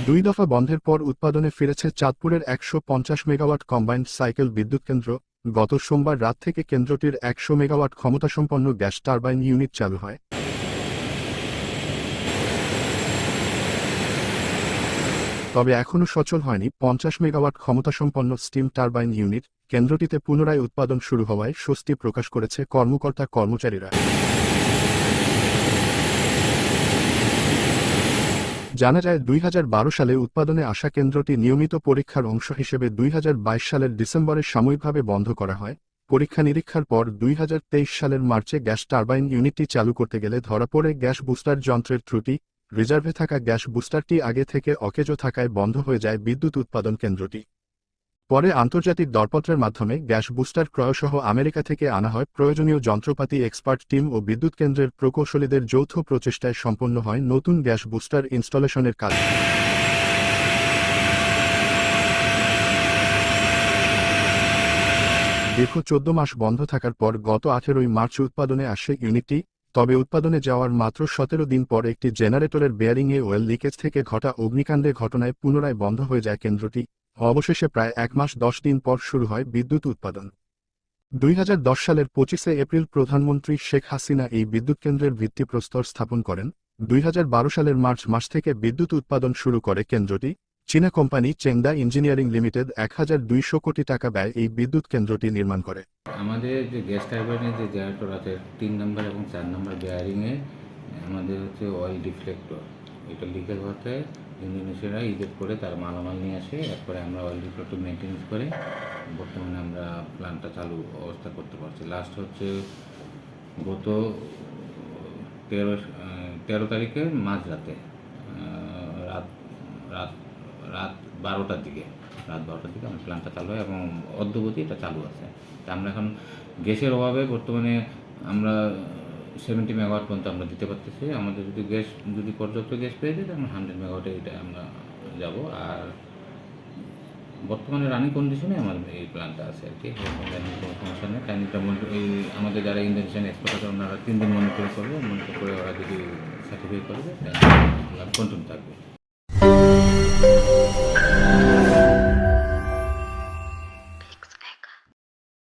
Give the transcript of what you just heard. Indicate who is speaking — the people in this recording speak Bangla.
Speaker 1: দুই দফা বন্ধের পর উৎপাদনে ফিরেছে চাঁদপুরের ১৫০ মেগাওয়াট কম্বাইন্ড সাইকেল বিদ্যুৎ কেন্দ্র। গত সোমবার রাত থেকে কেন্দ্রটির ১০০ মেগাওয়াট ক্ষমতাসম্পন্ন গ্যাস টারবাইন ইউনিট চালু হয়। তবে এখনও সচল হয়নি ৫০ মেগাওয়াট ক্ষমতাসম্পন্ন স্টিম টারবাইন ইউনিট। কেন্দ্রটিতে পুনরায় উৎপাদন শুরু হওয়ায় স্বস্তি প্রকাশ করেছে কর্মকর্তা কর্মচারীরা। জানা যায় ২০১২ সালে উৎপাদনে আসা কেন্দ্রটি নিয়মিত পরীক্ষার অংশ হিসেবে ২০২২ সালের ডিসেম্বরে সাময়িকভাবে বন্ধ করা হয়। পরীক্ষা নিরীক্ষার পর ২০২৩ সালের মার্চে গ্যাস টারবাইন ইউনিটটি চালু করতে গেলে ধরা পড়ে গ্যাস বুস্টার যন্ত্রের ত্রুটি। রিজার্ভে থাকা গ্যাস বুস্টারটি আগে থেকে অকেজো থাকায় বন্ধ হয়ে যায় বিদ্যুৎ উৎপাদন কেন্দ্রটি। পরে আন্তর্জাতিক দরপত্রের মাধ্যমে গ্যাস বুস্টার ক্রয়সহ আমেরিকা থেকে আনা হয়। প্রয়োজনীয় যন্ত্রপাতি, এক্সপার্ট টিম ও বিদ্যুৎ কেন্দ্রের প্রকৌশলীদের যৌথ প্রচেষ্টায় সম্পন্ন হয় নতুন গ্যাস বুস্টার ইনস্টলেশনের কাজ। দীর্ঘ ১৪ মাস বন্ধ থাকার পর গত ১৮ মার্চ উৎপাদনে আসে ইউনিটটি। তবে উৎপাদনে যাওয়ার মাত্র ১৭ দিন পর একটি জেনারেটরের বেয়ারিংয়ে ওয়েল লিকেজ থেকে ঘটা অগ্নিকাণ্ডের ঘটনায় পুনরায় বন্ধ হয়ে যায় কেন্দ্রটি। অবশেষে প্রায় ১ মাস ১০ দিন পর শুরু হয় বিদ্যুৎ উৎপাদন। ২০১০ সালের ২৫শে এপ্রিল প্রধানমন্ত্রী শেখ হাসিনা এই বিদ্যুৎ কেন্দ্রের ভিত্তিপ্রস্তর স্থাপন করেন। ২০১২ সালের মার্চ মাস থেকে বিদ্যুৎ উৎপাদন শুরু করে কেন্দ্রটি। চীনা কোম্পানি চেংদা ইঞ্জিনিয়ারিং লিমিটেড ১,২০০ কোটি টাকা ব্যয়ে এই বিদ্যুৎ কেন্দ্রটি নির্মাণ করে।
Speaker 2: আমাদের যে গ্যাস টারবাইনের যে জেনারেটর আছে ৩ নম্বর এবং ৪ নম্বর বেয়ারিংয়ে আমাদের হচ্ছে অয়েল ডিফ্লেক্টর, এটা লিকেজ হতে ইন্দোনেশিয়ারা ইজেক্ট করে তার মালামাল নিয়ে আসে। এরপরে আমরা অয়েল ডিফ্লেক্টর মেনটেন্স করে বর্তমানে আমরা প্ল্যান্টটা চালু অবস্থা করতে পারছি। লাস্ট হচ্ছে গত ১৩ তারিখে মাঝরাতে রাত রাত রাত ১২টার দিকে আমার প্ল্যান্টটা চালু হয় এবং অদ্যবধি এটা চালু আছে। তা আমরা এখন গ্যাসের অভাবে বর্তমানে আমরা 70 মেগাওয়াট পর্যন্ত আমরা দিতে পারতেছি। আমাদের যদি পর্যাপ্ত গ্যাস পেয়ে যাই তাহলে 100 মেগাওয়াটে এটা আমরা যাব। আর বর্তমানে রানিং কন্ডিশনে আমার এই প্ল্যান্টটা আছে আর কি, কোনো সমস্যা নেই। কাইন্ডটা এই আমাদের যারা ইন্ডোনেশিয়ান এক্সপার্ট আছে ওনারা 3 দিন মনিটর করবে, মনিটর করে ওরা যদি সার্টিফাই করবে তাহলে কন্টিনিউ থাকবে।